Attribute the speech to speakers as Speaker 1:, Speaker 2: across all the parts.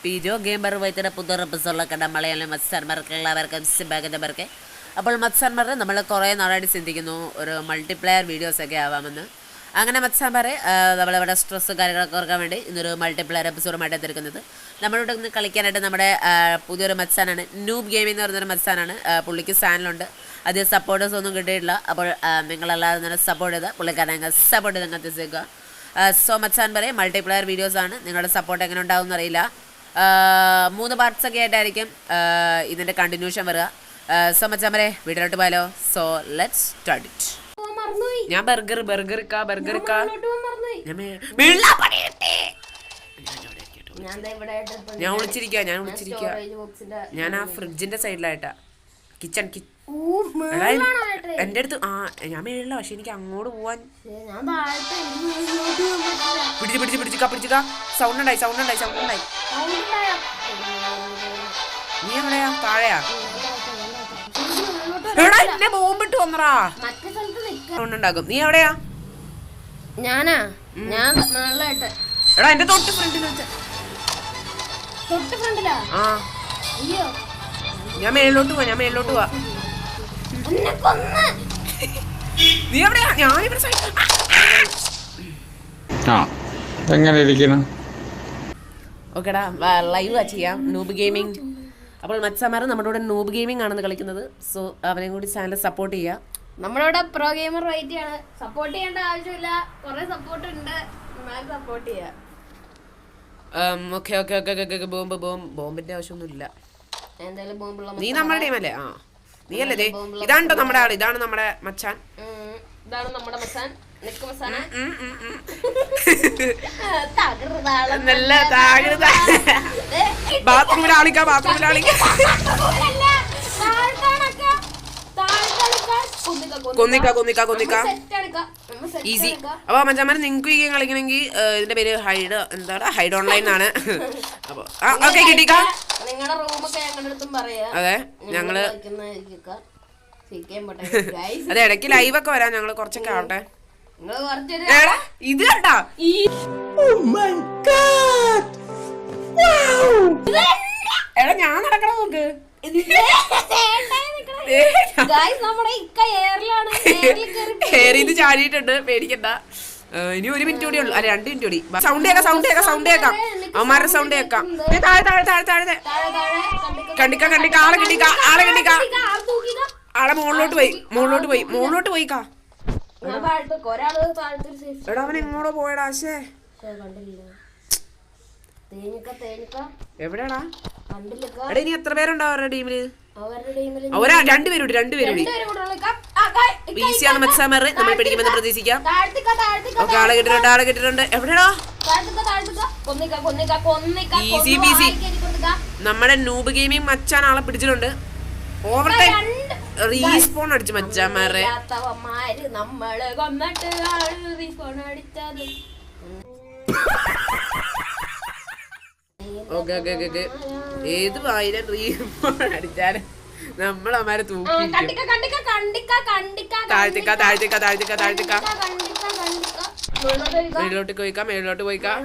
Speaker 1: Video game വൈദ്യുത പുതിയ എപ്പിസോഡിലൊക്കെ മലയാളം മത്സരമാർക്കുള്ളവർക്കും സ്വാഗതമർക്ക്. അപ്പോൾ മത്സരമാർ നമ്മൾ കുറേ നാളായിട്ട് ചിന്തിക്കുന്നു ഒരു മൾട്ടിപ്ലെയർ വീഡിയോസൊക്കെ ആവാമെന്ന്. അങ്ങനെ മത്സരമാർ നമ്മളിവിടെ സ്ട്രെസ് കാര്യങ്ങളൊക്കെ ഓർക്കാൻ വേണ്ടി ഇന്നൊരു മൾട്ടിപ്ലെയർ എപ്പിസോഡുമായിട്ട് എത്തിയിരിക്കുന്നത്. നമ്മളിവിടെ നിന്ന് കളിക്കാനായിട്ട് നമ്മുടെ പുതിയൊരു മത്സരമാണ് നൂബ് ഗെയിമിംഗ് എന്ന് പറയുന്നൊരു മത്സരമാണ്. പുള്ളിക്ക് ചാനലുണ്ട്, അധികം സപ്പോർട്ടേഴ്സ് ഒന്നും കിട്ടിയിട്ടില്ല. അപ്പോൾ നിങ്ങളെല്ലാവരും തന്നെ സപ്പോർട്ട് ചെയ്താൽ പുള്ളിക്കാരനെ സപ്പോർട്ട് ചെയ്ത് എത്തിച്ചേക്കുക. സോ മച്ചാൻ പറയും മൾട്ടിപ്ലെയർ വീഡിയോസാണ്. നിങ്ങളുടെ സപ്പോർട്ട് എങ്ങനെ ഉണ്ടാവും എന്നറിയില്ല. 3 പാർട്സൊക്കെ ആയിട്ടായിരിക്കും ഇതിൻ്റെ കണ്ടിന്യൂഷൻ വരിക. സോ മച്ചാൻ പറയേ വീഡിയോട്ട് പോയാലോ. So let's start it. ഞാൻ ബർഗർ ഞാൻ വിളിച്ചിരിക്കുക ഞാൻ ആ ഫ്രിഡ്ജിന്റെ സൈഡിലായിട്ടാ കിച്ചൺ എന്റെ അടുത്ത്. ഞാൻ മേളില്ല, പക്ഷെ എനിക്ക് അങ്ങോട്ട് പോവാൻ പിടിച്ചിക്ക സൗണ്ട് ഉണ്ടായി. നീ എവിടെയാ? താഴെയാ? എടാ എന്നെ ബോംബിട്ട് വന്നറാ സൗണ്ട് ഉണ്ടാക്കും. നീ എവിടെയാ?
Speaker 2: ഞാൻ
Speaker 1: എടാ എന്റെ തൊട്ട് ഫ്രണ്ടിലാ. ഞാൻ മേളിലോട്ട് പോവാ. നീ എവിടെയാ? ഞാനിവിടെ
Speaker 3: എങ്ങനെ ഇരിക്കണം?
Speaker 1: ഓക്കെടാ, ലൈവ് ചെയ്യാം നൂബ് ഗെയിമിംഗ്. അപ്പോൾ മത്സമാർ നമ്മുടെ കൂടെ നൂബ് ഗെയിമിംഗ് ആണെന്ന് കളിക്കുന്നത്. സോ അവനെയും കൂടി ചാനൽ സപ്പോർട്ട് ചെയ്യാം.
Speaker 2: നമ്മളിവിടെ പ്രോ ഗെയിമർ വൈറ്റ് ആണ്. സപ്പോർട്ട് ചെയ്യേണ്ട ആവശ്യമില്ല, കുറെ സപ്പോർട്ട് ഉണ്ട്, സപ്പോർട്ട് ചെയ്യാം.
Speaker 1: ബോംബിന്റെ ആവശ്യമൊന്നുമില്ല.
Speaker 2: എന്തായാലും ബോംബുള്ള
Speaker 1: നീ നമ്മുടെ ടീമല്ലേ? നീ അല്ലേ? ഇതാണ്ടോ നമ്മുടെ ആള്? ഇതാണ് നമ്മുടെ മച്ചാൻ.
Speaker 2: ഇതാണ് നമ്മുടെ മച്ചാൻ.
Speaker 1: നല്ല ബാത്റൂമിലാളിക്ക കൊന്നിക്ക ഈസി. അപ്പൊ മച്ചാമാരെ നിങ്ങൾക്ക് ഈ ഗെയിം കളിക്കണമെങ്കിൽ ഇതിന്റെ പേര് ഹൈഡ് ഓൺലൈൻ ആണ്. അപ്പൊ ഓക്കെ കിട്ടിക്ക. അതെ ഞങ്ങള് അതെ ഇടയ്ക്ക് ലൈവൊക്കെ വരാം. ഞങ്ങള് കുറച്ചൊക്കെ ആവട്ടെ. ഇത് കണ്ടാ? എടാ ഞാൻ നടക്കണ നോക്ക്. കേറിയത് ചാടിയിട്ടുണ്ട്, പേടിക്കണ്ട. ഇനി 1 മിനിറ്റ് കൂടി ഉള്ളു. അല്ല 2 മിനിറ്റ് കൂടി. സൗണ്ട് കേക്കാം. അവന്മാരുടെ സൗണ്ട് കേക്കാം. താഴെ കണ്ടിക്ക. ആളെ കിട്ടിക്ക. ആളെ മുകളിലോട്ട് പോയിക്കാ. എടാ അവൻ എങ്ങോട്ടോ പോയടാ. എവിടെയാടാ? എടാ ഇനി എത്ര പേരുണ്ടാവും അവരുടെ ടീമില്? രണ്ടുപേരും ഈസിയാണ് മത്സരമാര്. നമ്മൾ പിടിക്കുമെന്ന് പ്രതീക്ഷിക്കാം. ഓക്കെ, ആളെ കിട്ടിയിട്ടുണ്ട്. എവിടെയാടാ? Easy peasy. നമ്മുടെ നൂബ് ഗെയിമിംഗ് മച്ചാൻ ആളെ പിടിച്ചിട്ടുണ്ട്. ഓവർ ടൈം റീസ്പോൺ അടിച്ചു മച്ചാന്മാരെ. ഏത് വായിലും റീസ്പോൺ അടിച്ചാലും നമ്മളമാരെ തൂക്കി താഴ്ത്തിക്ക. മേലോട്ട് പോയിക്കാം.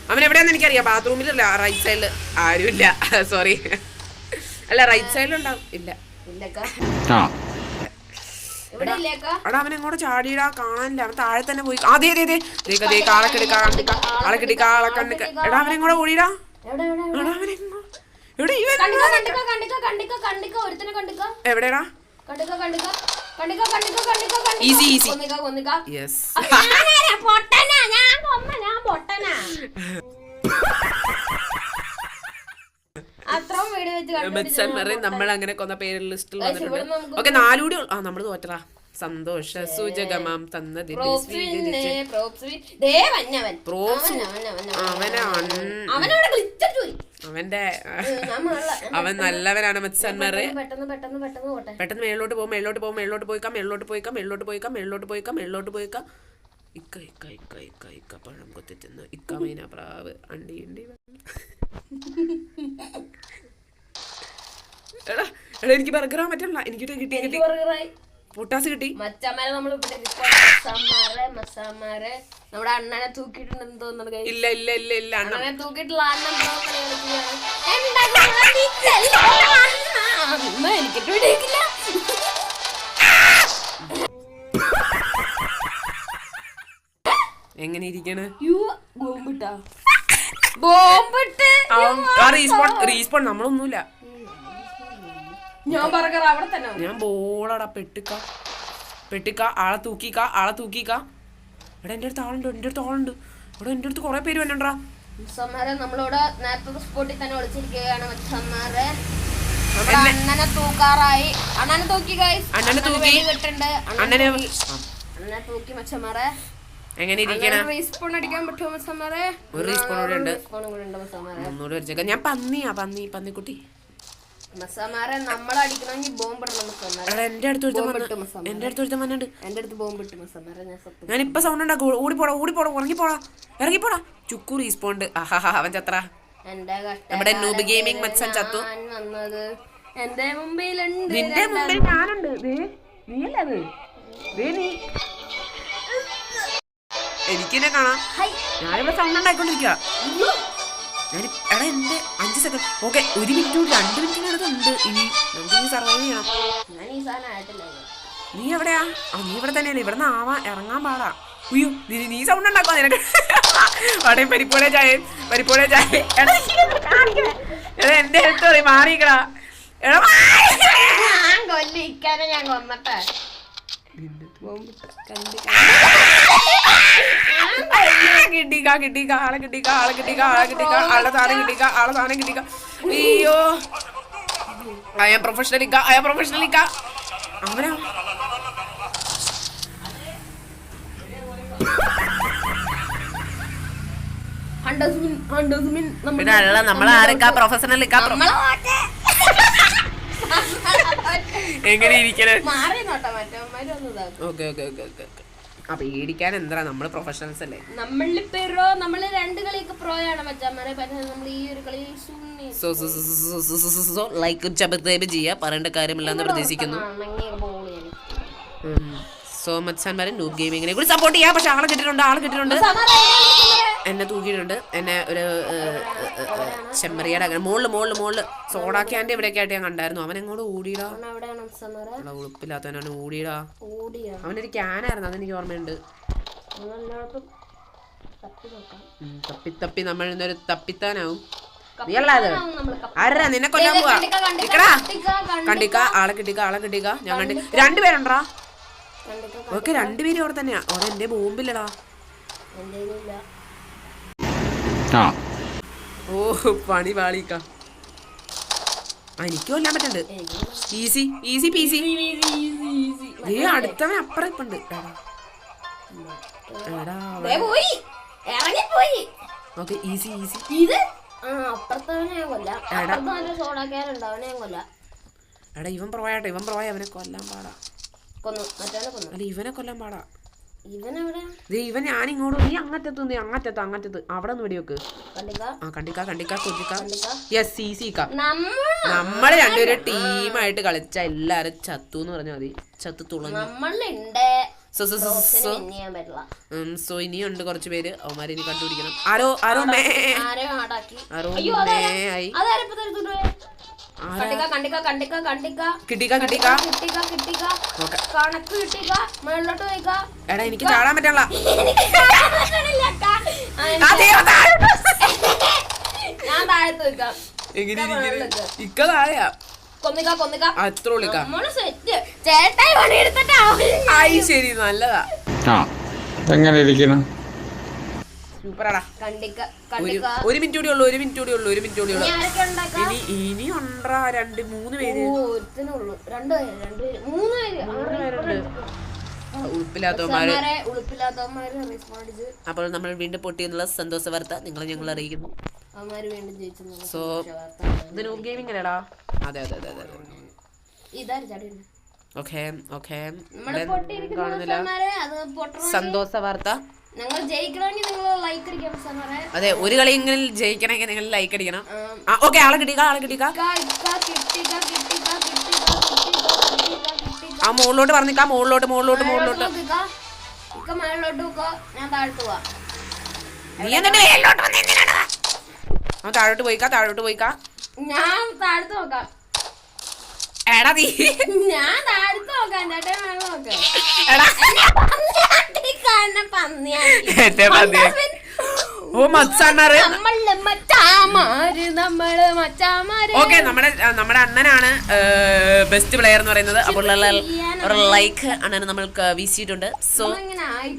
Speaker 1: അവൻ എവിടെയാന്ന് എനിക്കറിയാം. ബാത്റൂമിലല്ല, റൈറ്റ് സൈഡില്. ആരുമില്ല, സോറി. അല്ല റൈറ്റ് സൈഡിലുണ്ടാവും. ഇല്ല. എടാ അവൻ എങ്ങോട്ട് ചാടിയിടാ, കാണാനില്ല. അവൻ താഴെ തന്നെ പോയി. അതെ ആളെ കിട്ടിക്ക. എടാ അവൻ എങ്ങോട്ട് ഓടിയിടാ? എവിടെയാടാ? ഈസി. യെസ്. നമ്മൾ അങ്ങനെ കൊന്ന പേര് ലിസ്റ്റിൽ വന്നിട്ടുണ്ട്. ഓക്കെ 4 കൂടി. നമ്മള് തോറ്ററാ. സന്തോഷ സൂചകമാം തന്നതിൽ അവൻ നല്ലവനാണ് മത്സന്മാരെ. പെട്ടെന്ന് മേളിലോട്ട് പോയിക്കാം. ഇക്ക പഴം കൊത്തി തിന്നു. ഇക്ക മീന പ്രാവ് അണ്ടി എടാ എനിക്ക് ബർഗറാൻ പറ്റില്ല. എനിക്ക് കിട്ടി പൊട്ടാസ് കിട്ടി.
Speaker 2: നമ്മുടെ അണ്ണനെ തൂക്കിയിട്ടുണ്ടെന്ന് തോന്നുന്നു guys.
Speaker 1: ഇല്ല ഇല്ല ഇല്ല ഇല്ല അണ്ണ
Speaker 2: അണ്ണനെ തൂക്കിയിട്ടുള്ള അണ്ണൻ pro കളി കളിക്കുകയാണ്. എന്താ കാണിച്ചല്ലോ അണ്ണ? എനിക്കിട്ട് പിടിക്കില്ല.
Speaker 1: എങ്ങനെ ഇരിക്കണ്?
Speaker 2: ബോംബിട്ട്
Speaker 1: റീസ്പോൺ നമ്മളൊന്നുമില്ല.
Speaker 2: ഞാൻ പറക്കറ അവിടെ തന്നെ.
Speaker 1: ഞാൻ ബോളടാ പെട്ടിക്ക ആളെ തൂക്കിക്ക എടാ എന്റെ അടുത്ത് ആളുണ്ട് എടാ എന്റെ അടുത്ത് കൊറേ പേര് വന്നണ്ടാ.
Speaker 2: മച്ചന്മാരെ നമ്മളിവിടെ നേരത്തെ സ്പോട്ടിൽ തന്നെ വിളിച്ചിരിക്കുകയാണ് മച്ചന്മാരെ. അണ്ണനെ തൂക്കാറായി. അണ്ണനെ തൂക്കി ഗൈസ്.
Speaker 1: അണ്ണനെ തൂക്കി
Speaker 2: അണ്ണനെ തൂക്കി മച്ചന്മാരെ.
Speaker 1: എങ്ങനെ ഇരിക്കണ?
Speaker 2: റീസ്പോൺ അടിക്കാൻ പറ്റുമോ മച്ചന്മാരെ?
Speaker 1: ഒരു റീസ്പോൺ കൂടെ ഉണ്ട്.
Speaker 2: മച്ചന്മാരെ
Speaker 1: ഒന്നുകൂടെ വെച്ചേക്കാം. ഞാൻ പന്നിക്കുട്ടി
Speaker 2: മച്ചന്മാരെ നമ്മളടിക്കണമെങ്കിൽ ബോംബ് ഇടണം മച്ചന്മാരെ.
Speaker 1: എടാ എന്റെ അടുത്ത് ഒരുത്തൻ വന്നിട്ടുണ്ട്.
Speaker 2: എന്റെ അടുത്ത് ബോംബ് ഇട്ട് മച്ചന്മാരെ. ഞാൻ സത്യം
Speaker 1: ഞാൻ ഇപ്പൊ സൗണ്ട് ഉണ്ടാക്കും. ഓടിപ്പോടാ ഇറങ്ങിപ്പോടാ ചുക്കു റീസ്പോണ്ട്. അവൻ ചത്ര.
Speaker 2: എന്റെ
Speaker 1: നമ്മുടെ നൂബ് ഗെയിമിംഗ് മച്ചൻ ചത്തു.
Speaker 2: വന്നത് എന്റെ മുമ്പിലുണ്ട്.
Speaker 1: നിന്റെ മുമ്പിൽ ഞാനുണ്ട്. നീയല്ലേ എനിക്കെന്നെ കാണാം. ഞാനിവിടെ സൗണ്ട് ഉണ്ടായിക്കൊണ്ടിരിക്കുക. എടാ എന്റെ 5 സെക്കൻഡ്. Okay 1 minute 2 മിനിറ്റിനടുത്തുണ്ട്. ഇനി നമുക്ക് സർവൈവ് ചെയ്യണം.
Speaker 2: ഞാൻ ഈ സാധനം ആയിട്ടില്ല.
Speaker 1: നീ എവിടെയാ? നീ ഇവിടെ തന്നെയല്ലേ? ഇവിടെ നിന്ന് ഇറങ്ങാൻ പാടാ. ഉയ്യോ നീ സൗണ്ട് ഉണ്ടാക്കോ നിനക്ക്? അവിടെ പരിപ്പോടെ ചായ. എടാ എന്റെ അടുത്ത് പറയും മാറിക്കടാ. എടാ
Speaker 2: ഞാൻ കൊല്ലിക്കാനെ ഞാൻ കൊന്നട്ടെ.
Speaker 1: കിട്ടിക്ക ആളെ കിട്ടിക്ക ആളെ സാധനം കിട്ടിക്ക. അയ്യോ ഐ ആം പ്രൊഫഷണലിക്ക. അവനാ നമ്മളാരൊക്കെ പ്രൊഫഷണൽ എങ്ങനെ ഇരിക്കണേ? പേടിക്കാൻ എന്താ? നമ്മള് പ്രൊഫഷണൽസ് അല്ലേ.
Speaker 2: നമ്മള് 2 കളിയൊക്കെ പ്രോയാണ് മച്ചാമാരെ. നമ്മൾ ഈ ഒരു കളി
Speaker 1: ലൈക്ക് സബ്സ്ക്രൈബ് ചെയ്യാ. പറയേണ്ട കാര്യമില്ലെന്ന് പ്രതീക്ഷിക്കുന്നു. സോ മച്ചാന്മാരെ നൂബ് ഗെയിമിങ്ങിനെ കൂടി സപ്പോർട്ട് ചെയ്യാം. പക്ഷെ ആളെ കിട്ടിയിട്ടുണ്ട്. എന്നെ തൂക്കിയിട്ടുണ്ട്. എന്നെ ഒരു ചെമ്മറിയുടെ അങ്ങനെ മുകളില് സോഡാക്കാൻ്റെ ഇവിടെയൊക്കെ ആയിട്ട് ഞാൻ കണ്ടായിരുന്നു. അവൻ എങ്ങോട്ട് ഓടിയിടാ. ഉളുപ്പില്ലാത്തവനാണ് ഓടിയിടാ. അവനൊരു ക്യാനായിരുന്നു, അതെനിക്ക് ഓർമ്മയുണ്ട്. തപ്പി നമ്മൾ ഇന്നൊരു തപ്പിത്താനാവും. നീ അല്ലാതെ ആരാ നിന്നെ കൊല്ലാൻ പോവാ? കണ്ടിക്ക ആളെ കിട്ടിക്ക. ഞാൻ കണ്ടി 2 പേരുണ്ടാ. ഓക്കെ 2 പേര് അവിടെ തന്നെയാ. അവിടെ എന്റെ ബോംബില്ലടാ. ഓ പണി പാളിക്ക. എനിക്ക് കൊല്ലാൻ പറ്റുന്നുണ്ട്. Easy peasy. അടുത്തവൻ അപ്പുറം ഇപ്പുണ്ട്. Okay easy. എടാ ഇവൻ പ്രോയാട്ടെ. അവനെ കൊല്ലാൻ പാടാ. അല്ല ഇവനെ കൊല്ലാൻ പാടാ. ഇവൻ ഞാനിങ്ങോട്ട്. നീ അങ്ങറ്റത്ത് അവിടെ ഒന്ന് വെടിവെക്ക്. കണ്ടിക്ക യെസ് ഈസിക്ക. നമ്മള് 2 പേരും ടീമായിട്ട് കളിച്ച എല്ലാരും ചത്തു എന്ന് പറഞ്ഞാൽ മതി. ചത്തു തുളഞ്ഞു. സോ ഇനിയുണ്ട് കുറച്ച് പേര്. അവന്മാരെ ഇനി കണ്ടുപിടിക്കണം. ആരോ എടാ എനിക്ക് ചാടാൻ പറ്റല്ല.
Speaker 2: ഞാൻ താഴത്ത് വെക്കാം.
Speaker 1: ഇക്ക താഴെയാ. ശരി നല്ലതാ.
Speaker 3: എങ്ങനെ ഇരിക്കണം?
Speaker 1: സൂപ്പറാടാ. 1 മിനിറ്റ് കൂടി ഉള്ളു. ഇനി ഉണ്ടാ 2-3 പേര്. ഉളുപ്പില്ലാത്തവന്മാര്. അപ്പോൾ നമ്മൾ വീണ്ടും പൊട്ടിയെന്നുള്ള സന്തോഷ വാർത്ത ഞങ്ങൾ അറിയിക്കുന്നു. സോ ഇത് നൂബ് ഗെയിമിംഗ് അല്ലേടാ? അതെ. ഓക്കെ കാണുന്നില്ല. സന്തോഷ വാർത്ത. അതെ, ഒരു കളിയെങ്കിലും ജയിക്കണമെങ്കിൽ നിങ്ങൾ ലൈക്ക് അടിക്കണം. ഓക്കെ ആളെ കിട്ടിക്ക. ആ മുകളിലോട്ട് പറഞ്ഞിക്കാം. മുകളിലോട്ട്
Speaker 2: ഇക്ക മേളിലോട്ട് പോക്കോ, ഞാൻ താഴ്ത്തു പോവാ.
Speaker 1: നീ എന്നിട്ട് മേലോട്ട് വന്ന് എന്തിനാടാ? അവൻ താഴോട്ട് പോയിക്കാ.
Speaker 2: ഞാൻ താഴ്ത്തു നോക്കാം.
Speaker 1: എടാ നീ
Speaker 2: ഞാൻ താഴ്ത്തു നോക്കാം. ചേട്ടൻ മേളിൽ നോക്ക്.
Speaker 1: എടാ എന്റെ പന്നി. ഓ മച്ചാന്മാര്. ഓക്കെ, നമ്മുടെ അണ്ണനാണ് ബെസ്റ്റ് പ്ലെയർ എന്ന് പറയുന്നത്. അപ്പോൾ ഒരു ലൈക്ക് അണ്ണന് നമ്മൾക്ക് വീശിയിട്ടുണ്ട്. സോ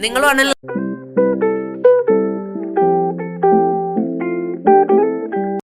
Speaker 1: നിങ്ങളും അണ്ണൻ